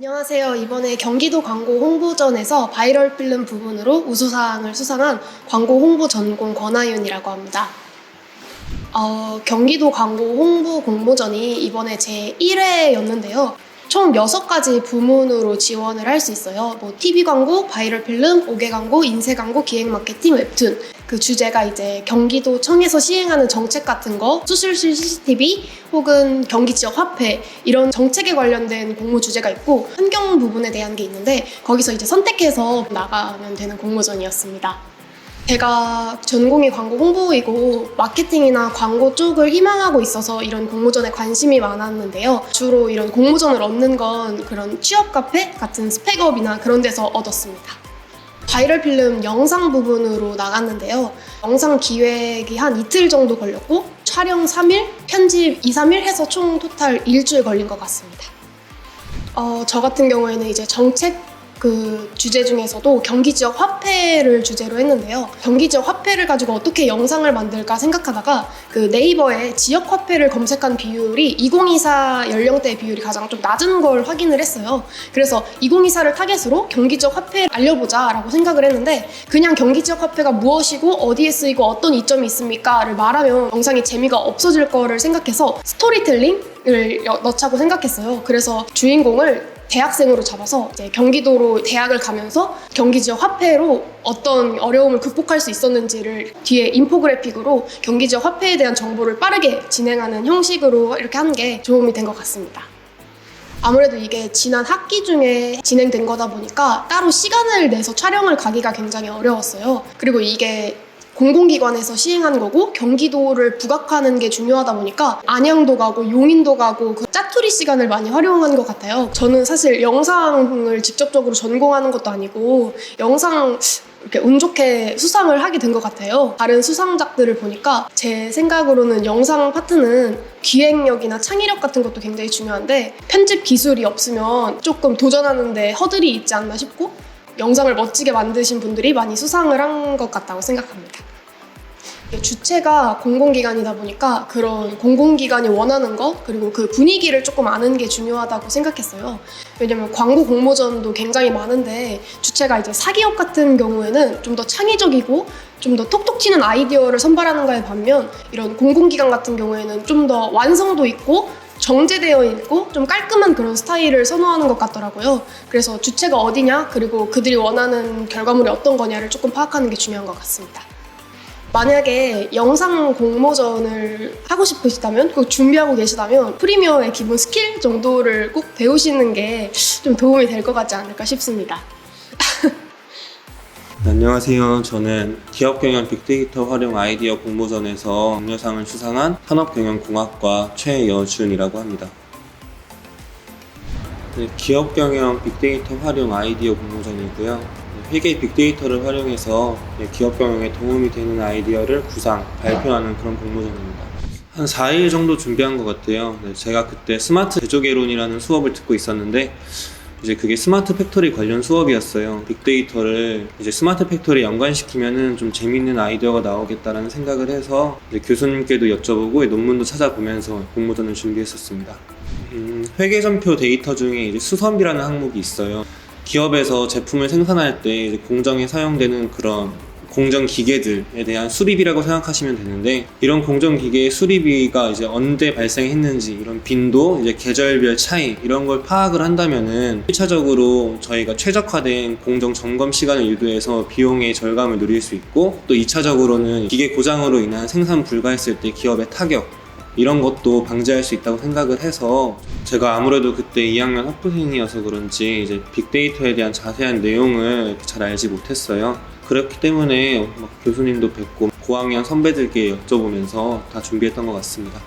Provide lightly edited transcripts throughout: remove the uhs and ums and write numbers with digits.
안녕하세요. 이번에 경기도 광고 홍보전에서 바이럴 필름 부분으로 우수상을 수상한 광고 홍보 전공 권하윤이라고 합니다. 경기도 광고 홍보 공모전이 이번에 제 1회였는데요. 총 6가지 부문으로 지원을 할 수 있어요. TV 광고, 바이럴 필름, 5개 광고, 인쇄 광고, 기획 마케팅, 웹툰. 그 주제가 이제 경기도청에서 시행하는 정책 같은 거, 수술실 CCTV 혹은 경기 지역 화폐 이런 정책에 관련된 공모 주제가 있고 환경 부분에 대한 게 있는데 거기서 이제 선택해서 나가면 되는 공모전이었습니다. 제가 전공이 광고 홍보이고 마케팅이나 광고 쪽을 희망하고 있어서 이런 공모전에 관심이 많았는데요. 주로 이런 공모전을 얻는 건 그런 취업 카페 같은 스펙업이나 그런 데서 얻었습니다. 바이럴 필름 영상 부분으로 나갔는데요. 영상 기획이 한 이틀 정도 걸렸고 촬영 3일, 편집 2, 3일 해서 총 토탈 일주일 걸린 것 같습니다. 저 같은 경우에는 이제 정책 주제 중에서도 경기 지역 화폐를 주제로 했는데요. 경기 지역 화폐를 가지고 어떻게 영상을 만들까 생각하다가 네이버에 지역 화폐를 검색한 비율이 2024 연령대 비율이 가장 좀 낮은 걸 확인을 했어요. 그래서 2024를 타겟으로 경기 지역 화폐를 알려보자라고 생각을 했는데 그냥 경기 지역 화폐가 무엇이고 어디에 쓰이고 어떤 이점이 있습니까를 말하면 영상이 재미가 없어질 거를 생각해서 스토리텔링을 넣자고 생각했어요. 그래서 주인공을 대학생으로 잡아서 이제 경기도로 대학을 가면서 경기 지역 화폐로 어떤 어려움을 극복할 수 있었는지를 뒤에 인포그래픽으로 경기 지역 화폐에 대한 정보를 빠르게 진행하는 형식으로 이렇게 한 게 도움이 된 것 같습니다. 아무래도 이게 지난 학기 중에 진행된 거다 보니까 따로 시간을 내서 촬영을 가기가 굉장히 어려웠어요. 그리고 이게 공공기관에서 시행한 거고 경기도를 부각하는 게 중요하다 보니까 안양도 가고 용인도 가고 그 짜투리 시간을 많이 활용한 것 같아요. 저는 사실 영상을 직접적으로 전공하는 것도 아니고 영상 이렇게 운 좋게 수상을 하게 된 것 같아요. 다른 수상작들을 보니까 제 생각으로는 영상 파트는 기획력이나 창의력 같은 것도 굉장히 중요한데 편집 기술이 없으면 조금 도전하는데 허들이 있지 않나 싶고 영상을 멋지게 만드신 분들이 많이 수상을 한 것 같다고 생각합니다. 주체가 공공기관이다 보니까 그런 공공기관이 원하는 것 그리고 그 분위기를 조금 아는 게 중요하다고 생각했어요. 왜냐면 광고 공모전도 굉장히 많은데 주체가 이제 사기업 같은 경우에는 좀 더 창의적이고 좀 더 톡톡 튀는 아이디어를 선발하는 거에 반면 이런 공공기관 같은 경우에는 좀 더 완성도 있고 정제되어 있고 좀 깔끔한 그런 스타일을 선호하는 것 같더라고요. 그래서 주체가 어디냐 그리고 그들이 원하는 결과물이 어떤 거냐를 조금 파악하는 게 중요한 것 같습니다. 만약에 영상 공모전을 하고 싶으시다면 꼭 준비하고 계시다면 프리미어의 기본 스킬 정도를 꼭 배우시는 게 좀 도움이 될 것 같지 않을까 싶습니다. 안녕하세요. 저는 기업경영 빅데이터 활용 아이디어 공모전에서 경려상을 수상한 산업경영공학과 최여준이라고 합니다. 기업경영 빅데이터 활용 아이디어 공모전이고요. 회계 빅데이터를 활용해서 기업경영에 도움이 되는 아이디어를 구상, 발표하는 그런 공모전입니다. 한 4일 정도 준비한 것 같아요. 제가 그때 스마트 제조개론이라는 수업을 듣고 있었는데 이제 그게 스마트 팩토리 관련 수업이었어요. 빅데이터를 이제 스마트 팩토리에 연관시키면은 좀 재밌는 아이디어가 나오겠다라는 생각을 해서 교수님께도 여쭤보고 논문도 찾아보면서 공모전을 준비했었습니다. 회계전표 데이터 중에 이제 수선비라는 항목이 있어요. 기업에서 제품을 생산할 때 이제 공정에 사용되는 그런 공정 기계들에 대한 수리비라고 생각하시면 되는데 이런 공정 기계의 수리비가 이제 언제 발생했는지 이런 빈도, 이제 계절별 차이 이런 걸 파악을 한다면은 1차적으로 저희가 최적화된 공정 점검 시간을 유도해서 비용의 절감을 누릴 수 있고 또 2차적으로는 기계 고장으로 인한 생산 불가했을 때 기업의 타격 이런 것도 방지할 수 있다고 생각을 해서 제가 아무래도 그때 2학년 학부생이어서 그런지 이제 빅데이터에 대한 자세한 내용을 잘 알지 못했어요. 그렇기 때문에 교수님도 뵙고 고학년 선배들께 여쭤보면서 다 준비했던 것 같습니다.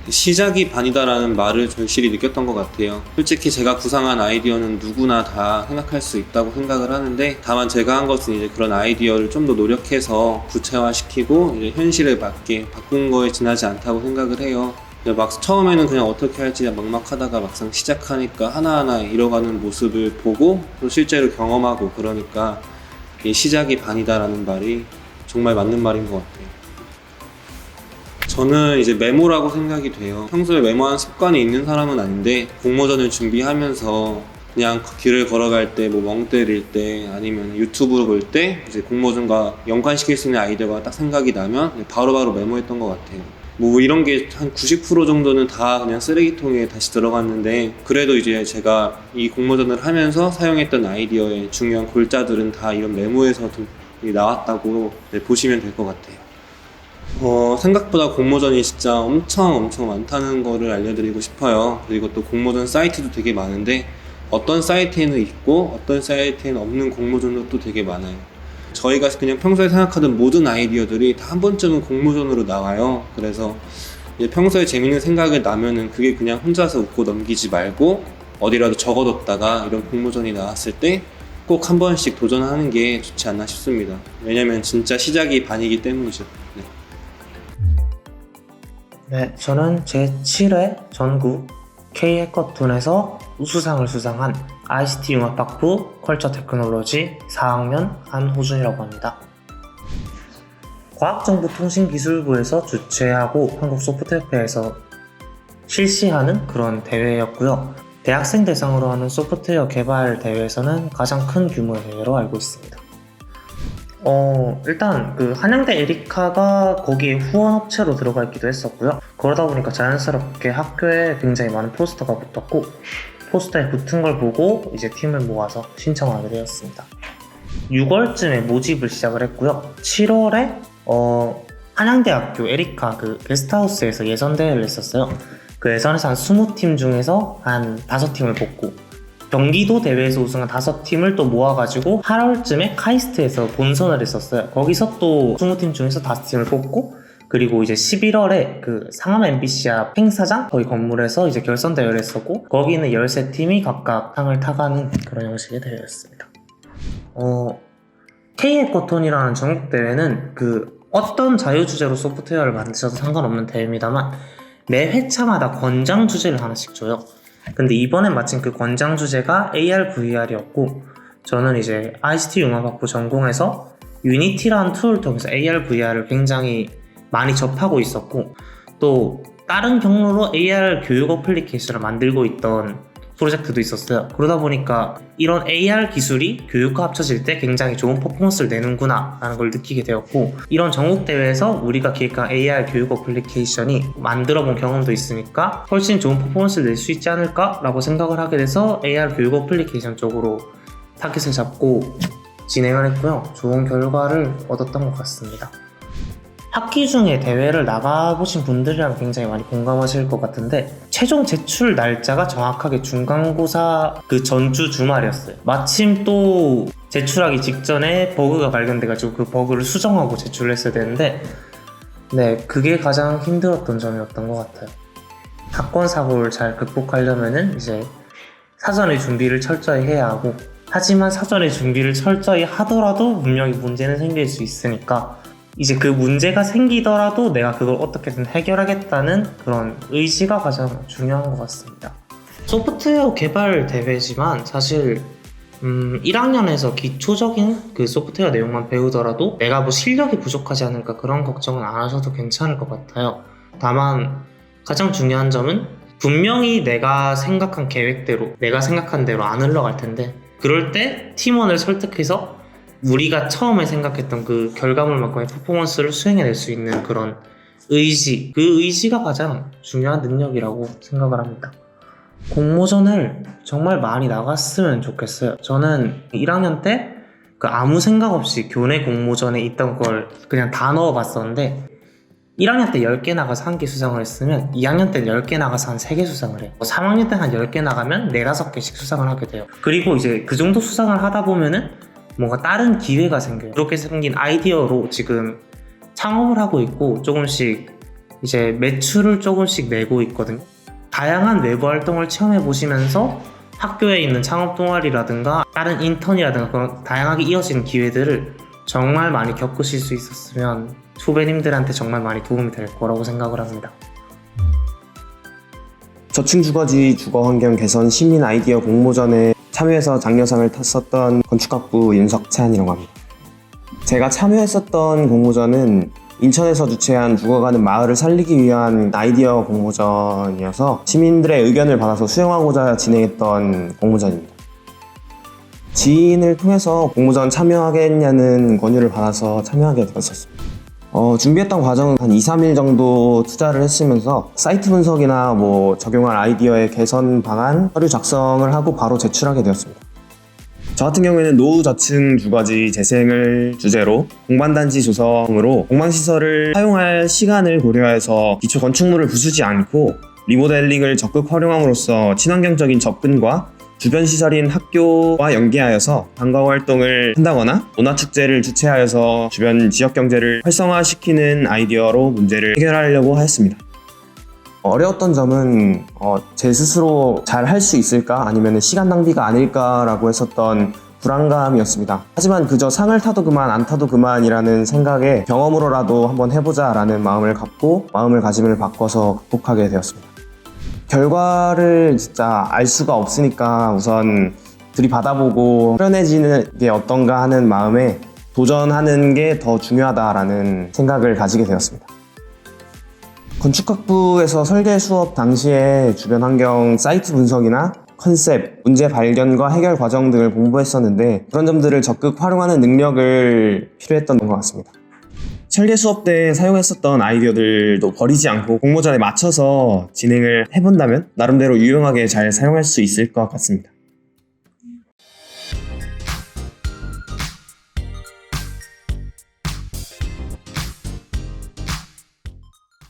시작이 반이다라는 말을 절실히 느꼈던 것 같아요. 솔직히 제가 구상한 아이디어는 누구나 다 생각할 수 있다고 생각을 하는데 다만 제가 한 것은 이제 그런 아이디어를 좀 더 노력해서 구체화시키고 이제 현실에 맞게 바꾼 거에 지나지 않다고 생각을 해요. 처음에는 그냥 어떻게 할지 막막하다가 막상 시작하니까 하나하나 이뤄가는 모습을 보고 또 실제로 경험하고 그러니까 시작이 반이다라는 말이 정말 맞는 말인 것 같아요. 저는 이제 메모라고 생각이 돼요. 평소에 메모하는 습관이 있는 사람은 아닌데 공모전을 준비하면서 그냥 길을 걸어갈 때, 뭐 멍 때릴 때, 아니면 유튜브를 볼 때 이제 공모전과 연관시킬 수 있는 아이디어가 딱 생각이 나면 바로바로 메모했던 것 같아요. 뭐 이런 게 한 90% 정도는 다 그냥 쓰레기통에 다시 들어갔는데, 그래도 이제 제가 이 공모전을 하면서 사용했던 아이디어의 중요한 골자들은 다 이런 메모에서 나왔다고 보시면 될 것 같아요. 생각보다 공모전이 진짜 엄청 많다는 거를 알려드리고 싶어요. 그리고 또 공모전 사이트도 되게 많은데, 어떤 사이트에는 있고 어떤 사이트에는 없는 공모전도 또 되게 많아요. 저희가 그냥 평소에 생각하던 모든 아이디어들이 다 한 번쯤은 공모전으로 나와요. 그래서 이제 평소에 재밌는 생각이 나면은 그게 그냥 혼자서 웃고 넘기지 말고 어디라도 적어뒀다가 이런 공모전이 나왔을 때 꼭 한 번씩 도전하는 게 좋지 않나 싶습니다. 왜냐면 진짜 시작이 반이기 때문이죠. 네. 네, 저는 제7회 전국 K-해커톤에서 우수상을 수상한 ICT 융합학부 컬처 테크놀로지 4학년 안호준이라고 합니다. 과학정보통신기술부에서 주최하고 한국소프트협회에서 실시하는 그런 대회였고요. 대학생 대상으로 하는 소프트웨어 개발 대회에서는 가장 큰 규모의 대회로 알고 있습니다. 일단 그 한양대 에리카가 거기에 후원업체로 들어가 있기도 했었고요. 그러다 보니까 자연스럽게 학교에 굉장히 많은 포스터가 붙었고, 포스터에 붙은 걸 보고 이제 팀을 모아서 신청을 하게 되었습니다. 6월쯤에 모집을 시작을 했고요. 7월에 한양대학교 에리카 그 게스트하우스에서 예선대회를 했었어요. 그 예선에서 한 20팀 중에서 한 5팀을 뽑고, 경기도 대회에서 우승한 5팀을 또 모아가지고 8월쯤에 카이스트에서 본선을 했었어요. 거기서 또 20팀 중에서 5팀을 뽑고, 그리고 이제 11월에 그 상암 MBC 앞 행사장 거기 건물에서 이제 결선 대회를 했었고, 거기는 13팀이 각각 상을 타가는 그런 형식의 대회였습니다. K-해커톤이라는 전국 대회는 그 어떤 자유주제로 소프트웨어를 만드셔도 상관없는 대회입니다만, 매 회차마다 권장 주제를 하나씩 줘요. 근데 이번엔 마침 그 권장 주제가 AR, VR이었고, 저는 이제 ICT 융합학부 전공에서 유니티라는 툴을 통해서 AR, VR을 굉장히 많이 접하고 있었고, 또 다른 경로로 AR 교육 어플리케이션을 만들고 있던 프로젝트도 있었어요. 그러다 보니까 이런 AR 기술이 교육과 합쳐질 때 굉장히 좋은 퍼포먼스를 내는구나 라는 걸 느끼게 되었고, 이런 전국대회에서 우리가 기획한 AR 교육 어플리케이션이 만들어본 경험도 있으니까 훨씬 좋은 퍼포먼스를 낼 수 있지 않을까 라고 생각을 하게 돼서 AR 교육 어플리케이션 쪽으로 타깃을 잡고 진행을 했고요. 좋은 결과를 얻었던 것 같습니다. 학기 중에 대회를 나가보신 분들이랑 굉장히 많이 공감하실 것 같은데, 최종 제출 날짜가 정확하게 중간고사 그 전주 주말이었어요. 마침 또 제출하기 직전에 버그가 발견돼가지고 그 버그를 수정하고 제출을 했어야 되는데, 네, 그게 가장 힘들었던 점이었던 것 같아요. 사건 사고를 잘 극복하려면은 이제 사전에 준비를 철저히 해야 하고, 하지만 사전에 준비를 철저히 하더라도 분명히 문제는 생길 수 있으니까, 이제 그 문제가 생기더라도 내가 그걸 어떻게든 해결하겠다는 그런 의지가 가장 중요한 것 같습니다. 소프트웨어 개발 대회지만 사실 1학년에서 기초적인 그 소프트웨어 내용만 배우더라도 내가 뭐 실력이 부족하지 않을까 그런 걱정은 안 하셔도 괜찮을 것 같아요. 다만 가장 중요한 점은 분명히 내가 생각한 계획대로, 내가 생각한 대로 안 흘러갈 텐데, 그럴 때 팀원을 설득해서 우리가 처음에 생각했던 그 결과물만큼의 퍼포먼스를 수행해낼 수 있는 그런 의지, 그 의지가 가장 중요한 능력이라고 생각을 합니다. 공모전을 정말 많이 나갔으면 좋겠어요. 저는 1학년 때 그 아무 생각 없이 교내 공모전에 있던 걸 그냥 다 넣어봤었는데, 1학년 때 10개 나가서 1개 수상을 했으면 2학년 때는 10개 나가서 한 3개 수상을 해요. 3학년 때는 한 10개 나가면 4, 5개씩 수상을 하게 돼요. 그리고 이제 그 정도 수상을 하다 보면은 뭔가 다른 기회가 생겨요. 그렇게 생긴 아이디어로 지금 창업을 하고 있고, 조금씩 이제 매출을 조금씩 내고 있거든요. 다양한 외부 활동을 체험해 보시면서 학교에 있는 창업 동아리라든가 다른 인턴이라든가 그런 다양하게 이어지는 기회들을 정말 많이 겪으실 수 있었으면 후배님들한테 정말 많이 도움이 될 거라고 생각을 합니다. 저층 주거지 주거환경 개선 시민 아이디어 공모전에 참여해서 장려상을 탔었던 건축학부 윤석찬이라고 합니다. 제가 참여했었던 공모전은 인천에서 주최한 죽어가는 마을을 살리기 위한 아이디어 공모전이어서 시민들의 의견을 받아서 수용하고자 진행했던 공모전입니다. 지인을 통해서 공모전 참여하겠냐는 권유를 받아서 참여하게 되었었습니다. 준비했던 과정은 한 2, 3일 정도 투자를 했으면서 사이트 분석이나 적용할 아이디어의 개선 방안, 서류 작성을 하고 바로 제출하게 되었습니다. 저 같은 경우에는 노후 저층 주거지 재생을 주제로 공반단지 조성으로 공방시설을 사용할 시간을 고려해서 기초 건축물을 부수지 않고 리모델링을 적극 활용함으로써 친환경적인 접근과 주변 시설인 학교와 연계하여서 방과후 활동을 한다거나 문화축제를 주최하여서 주변 지역 경제를 활성화시키는 아이디어로 문제를 해결하려고 하였습니다. 어려웠던 점은 제 스스로 잘 할 수 있을까 아니면 시간 낭비가 아닐까라고 했었던 불안감이었습니다. 하지만 그저 상을 타도 그만 안 타도 그만이라는 생각에 경험으로라도 한번 해보자 라는 마음을 갖고 마음가짐을 바꿔서 극복하게 되었습니다. 결과를 진짜 알 수가 없으니까 우선 들이받아보고 후련해지는 게 어떤가 하는 마음에 도전하는 게 더 중요하다라는 생각을 가지게 되었습니다. 건축학부에서 설계 수업 당시에 주변 환경 사이트 분석이나 컨셉, 문제 발견과 해결 과정 등을 공부했었는데 그런 점들을 적극 활용하는 능력을 필요했던 것 같습니다. 설계 수업 때 사용했었던 아이디어들도 버리지 않고 공모전에 맞춰서 진행을 해본다면 나름대로 유용하게 잘 사용할 수 있을 것 같습니다.